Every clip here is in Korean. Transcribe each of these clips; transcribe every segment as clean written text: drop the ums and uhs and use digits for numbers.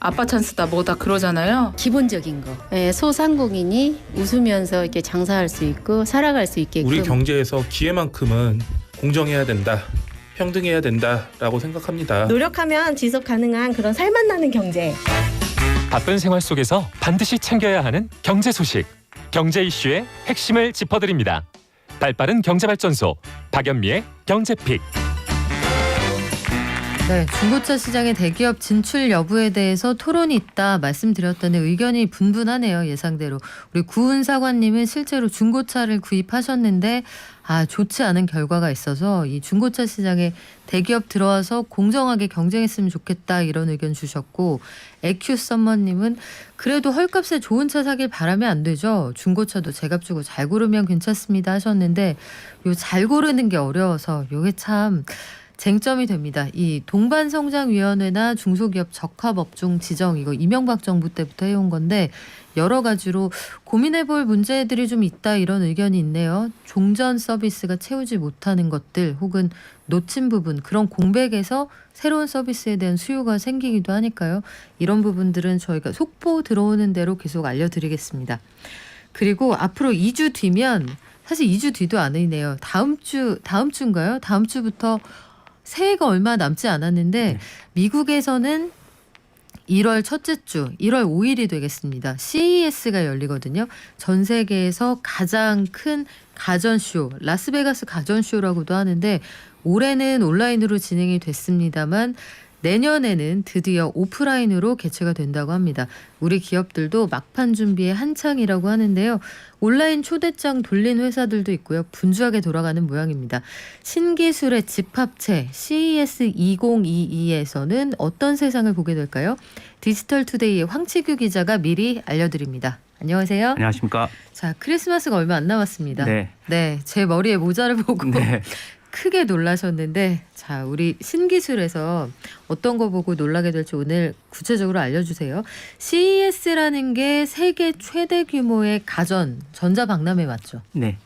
아빠 찬스다 뭐다 그러잖아요. 기본적인 거. 예, 소상공인이 웃으면서 이렇게 장사할 수 있고 살아갈 수 있게끔. 우리 경제에서 기회만큼은 공정해야 된다, 평등해야 된다라고 생각합니다. 노력하면 지속 가능한 그런 살맛 나는 경제. 바쁜 생활 속에서 반드시 챙겨야 하는 경제 소식, 경제 이슈의 핵심을 짚어드립니다. 발빠른 경제발전소 박연미의 경제픽. 네, 중고차 시장의 대기업 진출 여부에 대해서 토론이 있다 말씀드렸더니 의견이 분분하네요. 예상대로. 우리 구은 사관님은 실제로 중고차를 구입하셨는데 좋지 않은 결과가 있어서 이 중고차 시장에 대기업 들어와서 공정하게 경쟁했으면 좋겠다 이런 의견 주셨고, 에큐 썸머님은 그래도 헐값에 좋은 차 사길 바라면 안 되죠. 중고차도 제값 주고 잘 고르면 괜찮습니다 하셨는데 요 잘 고르는 게 어려워서 요게 참 쟁점이 됩니다. 이 동반성장위원회나 중소기업 적합업종 지정 이거 이명박 정부 때부터 해온 건데 여러 가지로 고민해볼 문제들이 좀 있다 이런 의견이 있네요. 종전 서비스가 채우지 못하는 것들 혹은 놓친 부분 그런 공백에서 새로운 서비스에 대한 수요가 생기기도 하니까요. 이런 부분들은 저희가 속보 들어오는 대로 계속 알려드리겠습니다. 그리고 앞으로 2주 뒤면 사실 2주 뒤도 아니네요. 다음 주인가요? 다음 주부터 새해가 얼마 남지 않았는데 미국에서는 1월 첫째 주 1월 5일이 되겠습니다. CES가 열리거든요. 전 세계에서 가장 큰 가전쇼, 라스베가스 가전쇼라고도 하는데 올해는 온라인으로 진행이 됐습니다만 내년에는 드디어 오프라인으로 개최가 된다고 합니다. 우리 기업들도 막판 준비에 한창이라고 하는데요. 온라인 초대장 돌린 회사들도 있고요. 분주하게 돌아가는 모양입니다. 신기술의 집합체 CES 2022에서는 어떤 세상을 보게 될까요? 디지털투데이의 황치규 기자가 미리 알려드립니다. 안녕하세요. 안녕하십니까. 자, 크리스마스가 얼마 안 남았습니다. 네, 제 머리에 모자를 보고 네. 크게 놀라셨는데 자, 우리 신기술에서 어떤 거 보고 놀라게 될지 오늘 구체적으로 알려주세요. CES라는 게 세계 최대 규모의 가전 전자박람회 맞죠? 네.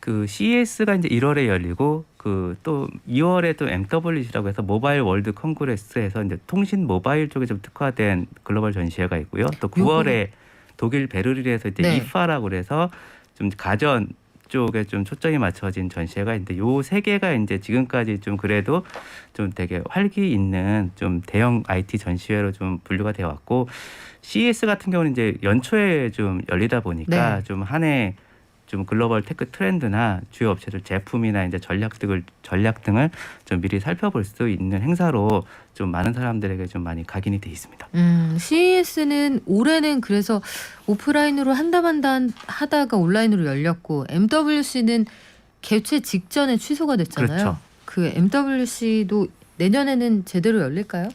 그 CES가 이제 1월에 열리고 그 또 2월에 또 MWC라고 해서 모바일 월드 컨그레스에서 이제 통신 모바일 쪽에 좀 특화된 글로벌 전시회가 있고요. 또 9월에 독일 베를린에서 이제 네. IFA라고 해서 좀 가전 쪽에 좀 초점이 맞춰진 전시회가 있는데 요 세 개가 이제 지금까지 좀 그래도 좀 되게 활기 있는 좀 대형 IT 전시회로 좀 분류가 되어 왔고, CES 같은 경우는 이제 연초에 좀 열리다 보니까 좀 한 해 좀 글로벌 테크 트렌드나 주요 업체들 제품이나 이제 전략 등을 좀 미리 살펴볼 수 있는 행사로 좀 많은 사람들에게 좀 많이 각인이 돼 있습니다. CES는 올해는 그래서 오프라인으로 한다 하다가 온라인으로 열렸고 MWC는 개최 직전에 취소가 됐잖아요. 그렇죠. 그 MWC도 내년에는 제대로 열릴까요?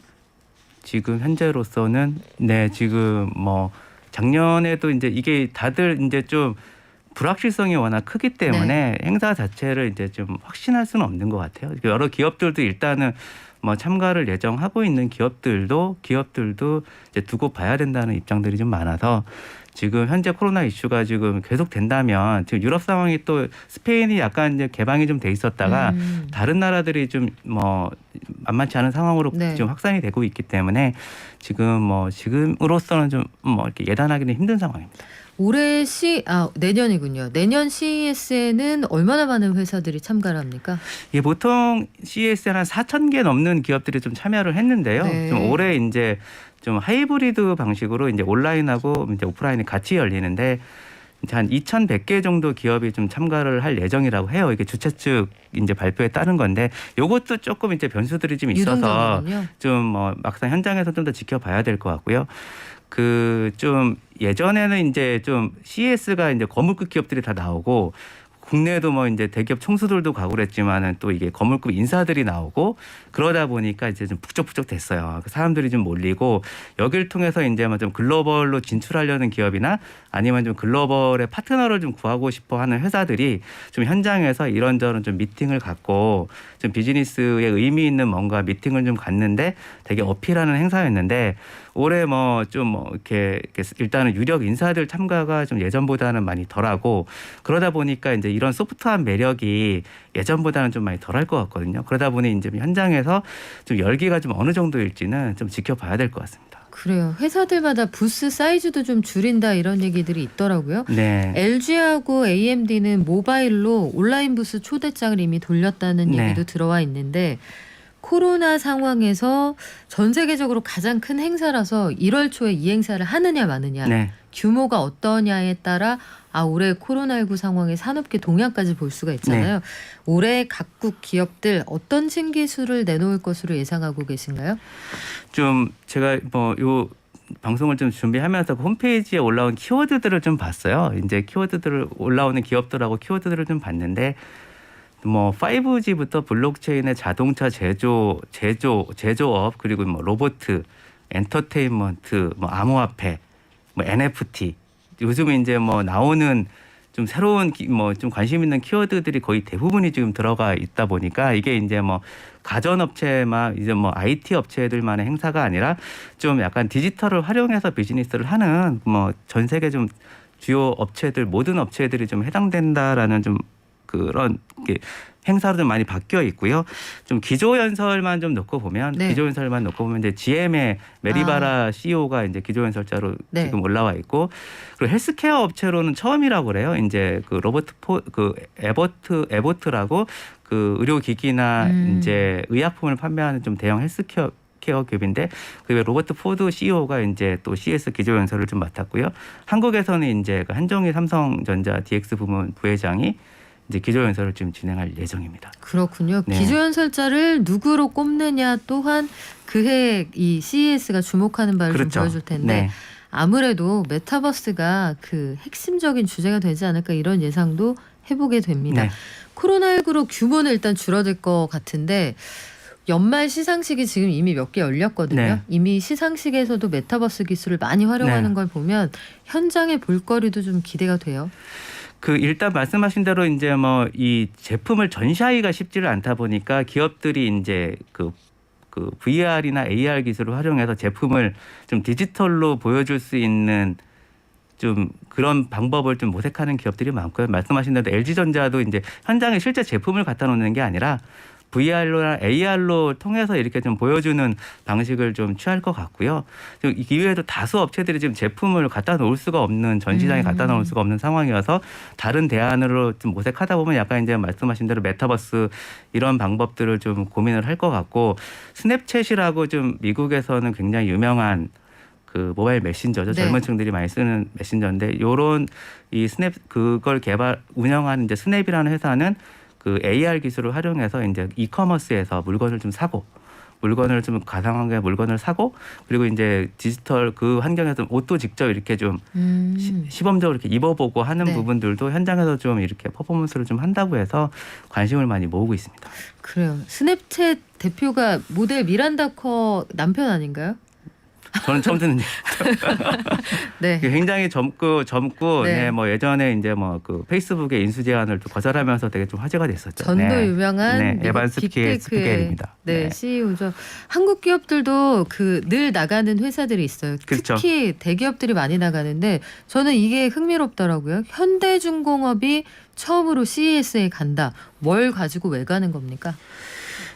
지금 현재로서는 지금 뭐 작년에도 이제 이게 다들 이제 좀 불확실성이 워낙 크기 때문에 행사 자체를 이제 좀 확신할 수는 없는 것 같아요. 여러 기업들도 일단은 뭐 참가를 예정하고 있는 기업들도 이제 두고 봐야 된다는 입장들이 좀 많아서 지금 현재 코로나 이슈가 지금 계속 된다면 지금 유럽 상황이 또 스페인이 약간 이제 개방이 좀 돼 있었다가 다른 나라들이 좀 뭐 만만치 않은 상황으로 지금 확산이 되고 있기 때문에 지금으로서는 좀 뭐 이렇게 예단하기는 힘든 상황입니다. 올해 내년이군요. 내년 CES에는 얼마나 많은 회사들이 참가를 합니까? 예, 보통 CES에 한 4,000개 넘는 기업들이 좀 참여를 했는데요. 좀 올해 이제 좀 하이브리드 방식으로 이제 온라인하고 이제 오프라인이 같이 열리는데 이제 한 2,100개 정도 기업이 좀 참가를 할 예정이라고 해요. 이게 주최 측 이제 발표에 따른 건데 요것도 조금 이제 변수들이 좀 있어서 좀 뭐 막상 현장에서 좀 더 지켜봐야 될 것 같고요. 그 좀 예전에는 이제 좀 CES가 이제 거물급 기업들이 다 나오고 국내에도 뭐 이제 대기업 총수들도 가고 그랬지만은 또 이게 거물급 인사들이 나오고 그러다 보니까 이제 좀 북적북적 됐어요. 사람들이 좀 몰리고 여기를 통해서 이제 뭐 좀 글로벌로 진출하려는 기업이나 아니면 좀 글로벌의 파트너를 좀 구하고 싶어 하는 회사들이 좀 현장에서 이런저런 좀 미팅을 갖고 좀 비즈니스에 의미 있는 뭔가 미팅을 좀 갖는데 되게 어필하는 행사였는데 올해 이렇게 일단은 유력 인사들 참가가 좀 예전보다는 많이 덜하고 그러다 보니까 이제 이런 소프트한 매력이 예전보다는 좀 많이 덜할 것 같거든요. 그러다 보니 이제 현장에서 좀 열기가 좀 어느 정도일지는 좀 지켜봐야 될 것 같습니다. 그래요. 회사들마다 부스 사이즈도 좀 줄인다 이런 얘기들이 있더라고요. 네. LG하고 AMD는 모바일로 온라인 부스 초대장을 이미 돌렸다는 네. 얘기도 들어와 있는데 코로나 상황에서 전 세계적으로 가장 큰 행사라서 1월 초에 이 행사를 하느냐 마느냐 네. 규모가 어떠냐에 따라 올해 코로나19 상황의 산업계 동향까지 볼 수가 있잖아요. 네. 올해 각국 기업들 어떤 신기술을 내놓을 것으로 예상하고 계신가요? 좀 제가 뭐 요 방송을 좀 준비하면서 그 홈페이지에 올라온 키워드들을 좀 봤어요. 이제 키워드들을 올라오는 기업들하고 키워드들을 좀 봤는데 뭐 5G부터 블록체인의 자동차 제조업 그리고 뭐 로봇, 엔터테인먼트, 뭐 암호화폐, 뭐 NFT 요즘에 이제 뭐 나오는 좀 새로운 뭐 좀 관심 있는 키워드들이 거의 대부분이 지금 들어가 있다 보니까 이게 이제 뭐 가전업체만 이제 뭐 IT 업체들만의 행사가 아니라 좀 약간 디지털을 활용해서 비즈니스를 하는 뭐 전 세계 좀 주요 업체들 모든 업체들이 좀 해당된다라는 좀 그런 게 행사로 좀 많이 바뀌어 있고요. 좀 기조연설만 좀 놓고 보면 기조연설만 놓고 보면 이제 GM의 메리바라 CEO가 이제 기조연설자로 지금 올라와 있고 그리고 헬스케어 업체로는 처음이라고 그래요. 이제 그 에보트라고 그 의료기기나 이제 의약품을 판매하는 좀 대형 헬스케어 기업인데 그 로버트 포드 CEO가 이제 또 CS 기조연설을 좀 맡았고요. 한국에서는 이제 그 한정희 삼성전자 DX 부문 부회장이 이제 기조연설을 좀 진행할 예정입니다. 그렇군요. 네. 기조연설자를 누구로 꼽느냐 또한 그해 이 CES가 주목하는 바를 좀 보여줄 텐데 네. 아무래도 메타버스가 그 핵심적인 주제가 되지 않을까 이런 예상도 해보게 됩니다. 네. 코로나19로 규모는 일단 줄어들 것 같은데 연말 시상식이 지금 이미 몇 개 열렸거든요. 네. 이미 시상식에서도 메타버스 기술을 많이 활용하는 걸 보면 현장의 볼거리도 좀 기대가 돼요. 그 일단 말씀하신 대로 이제 뭐 이 제품을 전시하기가 쉽지를 않다 보니까 기업들이 이제 그 VR이나 AR 기술을 활용해서 제품을 좀 디지털로 보여줄 수 있는 좀 그런 방법을 좀 모색하는 기업들이 많고요. 말씀하신 대로 LG전자도 이제 현장에 실제 제품을 갖다 놓는 게 아니라 VR로나 AR로 통해서 이렇게 좀 보여주는 방식을 좀 취할 것 같고요. 이외에도 다수 업체들이 지금 제품을 갖다 놓을 수가 없는 전시장에 갖다 놓을 수가 없는 상황이어서 다른 대안으로 좀 모색하다 보면 약간 이제 말씀하신 대로 메타버스 이런 방법들을 좀 고민을 할 것 같고 스냅챗이라고 좀 미국에서는 굉장히 유명한 그 모바일 메신저죠. 젊은 층들이 많이 쓰는 메신저인데 요런 이 그걸 운영하는 이제 스냅이라는 회사는 그 AR 기술을 활용해서 이제 이커머스에서 물건을 좀 사고 물건을 좀 가상화된 물건을 사고 그리고 이제 디지털 그 환경에서 옷도 직접 이렇게 좀 시범적으로 이렇게 입어보고 하는 부분들도 현장에서 좀 이렇게 퍼포먼스를 좀 한다고 해서 관심을 많이 모으고 있습니다. 그래요. 스냅챗 대표가 모델 미란다 커 남편 아닌가요? 저는 처음 듣는 네. 굉장히 젊고 뭐 예전에 이제 뭐 그 페이스북의 인수 제안을 또 거절하면서 되게 좀 화제가 됐었죠. 전도 유명한 에반스 피겔입니다. CEO죠. 한국 기업들도 그 늘 나가는 회사들이 있어요. 그렇죠. 특히 대기업들이 많이 나가는데 저는 이게 흥미롭더라고요. 현대중공업이 처음으로 CES에 간다. 뭘 가지고 왜 가는 겁니까?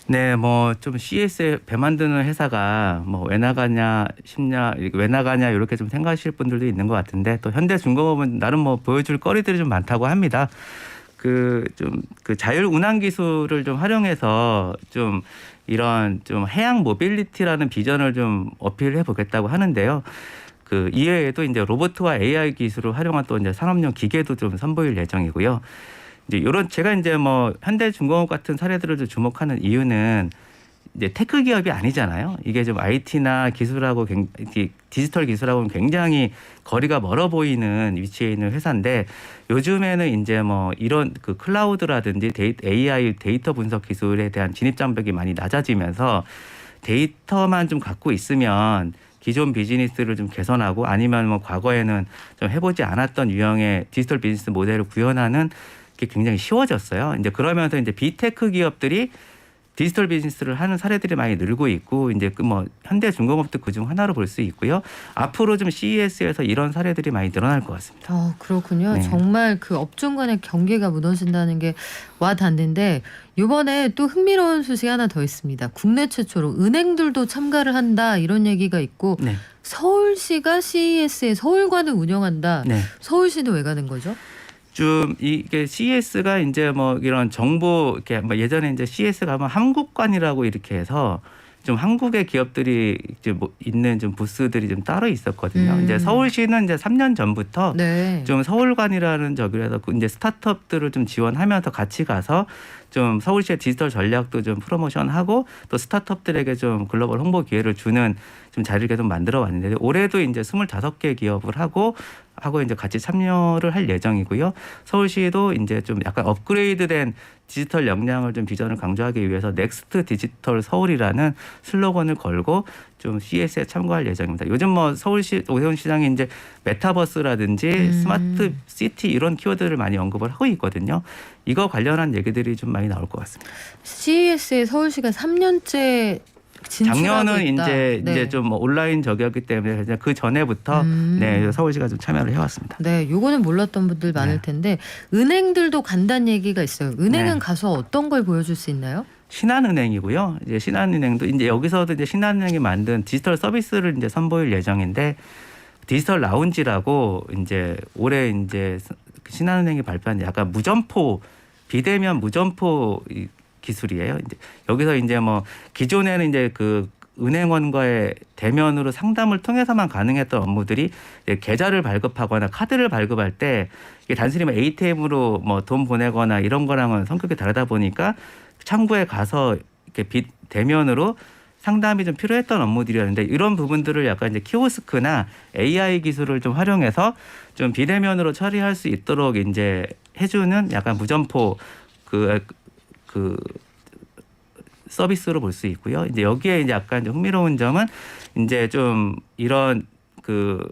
네, 뭐 좀 CS에 배 만드는 회사가 뭐 왜 나가냐 싶냐 왜 나가냐 이렇게 좀 생각하실 분들도 있는 것 같은데 또 현대중공업은 나름 뭐 보여줄 거리들이 좀 많다고 합니다. 그 자율 운항 기술을 좀 활용해서 좀 이런 좀 해양 모빌리티라는 비전을 좀 어필해 보겠다고 하는데요. 그 이외에도 이제 로봇과 AI 기술을 활용한 또 이제 산업용 기계도 좀 선보일 예정이고요. 이제 이런 제가 이제 뭐 현대중공업 같은 사례들을 좀 주목하는 이유는 이제 테크 기업이 아니잖아요. 이게 좀 IT나 기술하고 디지털 기술하고는 굉장히 거리가 멀어 보이는 위치에 있는 회사인데 요즘에는 이제 뭐 이런 그 클라우드라든지 AI 데이터 분석 기술에 대한 진입 장벽이 많이 낮아지면서 데이터만 좀 갖고 있으면 기존 비즈니스를 좀 개선하고 아니면 뭐 과거에는 좀 해보지 않았던 유형의 디지털 비즈니스 모델을 구현하는 게 굉장히 쉬워졌어요. 이제 그러면서 이제 비테크 기업들이 디지털 비즈니스를 하는 사례들이 많이 늘고 있고 이제 그 뭐 현대중공업도 그중 하나로 볼 수 있고요. 앞으로 좀 CES에서 이런 사례들이 많이 늘어날 것 같습니다. 그렇군요. 네. 정말 그 업종 간의 경계가 무너진다는 게 와닿는데 이번에 또 흥미로운 소식이 하나 더 있습니다. 국내 최초로 은행들도 참가를 한다 이런 얘기가 있고 네. 서울시가 CES의 서울관을 운영한다. 네. 서울시는 왜 가는 거죠? 좀 이게 CES가 이제 뭐 이런 정보 이렇게 뭐 예전에 이제 CES 가면 한국관이라고 이렇게 해서 좀 한국의 기업들이 이제 뭐 있는 좀 부스들이 좀 따로 있었거든요. 이제 서울시는 이제 3년 전부터 네. 좀 서울관이라는 저기로 해서 이제 스타트업들을 좀 지원하면서 같이 가서 좀 서울시의 디지털 전략도 좀 프로모션하고 또 스타트업들에게 좀 글로벌 홍보 기회를 주는 좀 자리를 계속 만들어 왔는데 올해도 이제 25개 기업을 하고 이제 같이 참여를 할 예정이고요. 서울시도 이제 좀 약간 업그레이드된 디지털 역량을 좀 비전을 강조하기 위해서 넥스트 디지털 서울이라는 슬로건을 걸고 좀 CES에 참가할 예정입니다. 요즘 뭐 서울시 오세훈 시장이 이제 메타버스라든지 스마트 시티 이런 키워드를 많이 언급을 하고 있거든요. 이거 관련한 얘기들이 좀 많이 나올 것 같습니다. CES에 서울시가 3년째 진출하고 작년은 있다. 이제 좀 뭐 온라인 저기였기 때문에 그 전에부터 네, 서울시가 좀 참여를 해왔습니다. 네, 요거는 몰랐던 분들 많을 텐데 은행들도 간다는 얘기가 있어요. 은행은 네. 가서 어떤 걸 보여줄 수 있나요? 신한은행이고요. 이제 신한은행도 이제 여기서도 이제 신한은행이 만든 디지털 서비스를 이제 선보일 예정인데 디지털 라운지라고 이제 올해 이제 신한은행이 발표한 약간 무점포 비대면 무점포 기술이에요. 이제 여기서 이제 뭐 기존에는 이제 그 은행원과의 대면으로 상담을 통해서만 가능했던 업무들이 이제 계좌를 발급하거나 카드를 발급할 때 이게 단순히 뭐 ATM으로 뭐 돈 보내거나 이런 거랑은 성격이 다르다 보니까 창구에 가서 이렇게 대면으로 상담이 좀 필요했던 업무들이었는데 이런 부분들을 약간 이제 키오스크나 AI 기술을 좀 활용해서 좀 비대면으로 처리할 수 있도록 이제 해주는 약간 무점포 그 서비스로 볼 수 있고요. 이제 여기에 이제 약간 좀 흥미로운 점은 이제 좀 이런 그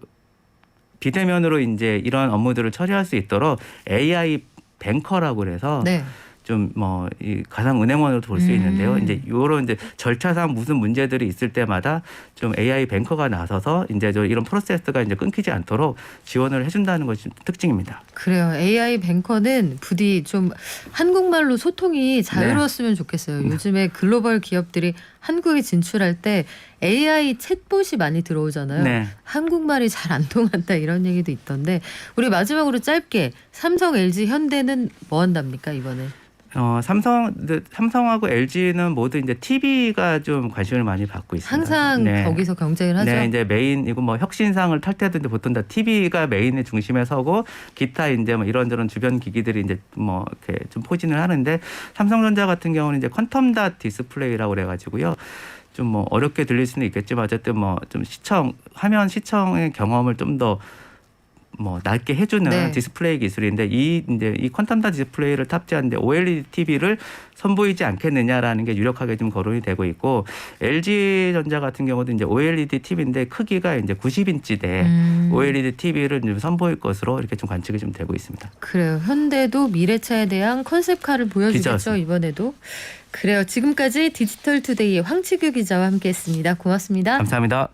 비대면으로 이제 이런 업무들을 처리할 수 있도록 AI 뱅커라고 그래서 네. 좀 뭐 이 가상은행원으로도 볼 수 있는데요. 이제 요런 이제 절차상 무슨 문제들이 있을 때마다 좀 AI 뱅커가 나서서 이제 저 이런 프로세스가 이제 끊기지 않도록 지원을 해준다는 것이 특징입니다. 그래요. AI 뱅커는 부디 좀 한국말로 소통이 자유로웠으면 좋겠어요. 요즘에 글로벌 기업들이 한국에 진출할 때 AI 챗봇이 많이 들어오잖아요. 네. 한국말이 잘 안 통한다 이런 얘기도 있던데 우리 마지막으로 짧게 삼성, LG, 현대는 뭐 한답니까 이번에? 삼성하고 LG는 모두 이제 TV가 좀 관심을 많이 받고 있습니다. 항상 네. 거기서 경쟁을 하죠. 네, 이제 메인 이거 뭐 혁신상을 탈 때도 이제 보통 다 TV가 메인의 중심에 서고 기타 이제 뭐 이런저런 주변 기기들이 이제 뭐 이렇게 좀 포진을 하는데 삼성전자 같은 경우는 이제 퀀텀 닷 디스플레이라고 그래가지고요. 좀 뭐 어렵게 들릴 수는 있겠지만 어쨌든 뭐 좀 화면 시청의 경험을 좀 더 뭐 낮게 해주는 네. 디스플레이 기술인데 이 퀀텀 닷 디스플레이를 탑재하는데 OLED TV를 선보이지 않겠느냐라는 게 유력하게 좀 거론이 되고 있고 LG 전자 같은 경우도 이제 OLED TV인데 크기가 이제 90인치대 OLED TV를 좀 선보일 것으로 이렇게 좀 관측이 좀 되고 있습니다. 그래요. 현대도 미래차에 대한 컨셉카를 보여주겠죠 기자였습니다. 이번에도. 그래요. 지금까지 디지털투데이의 황치규 기자와 함께했습니다. 고맙습니다. 감사합니다.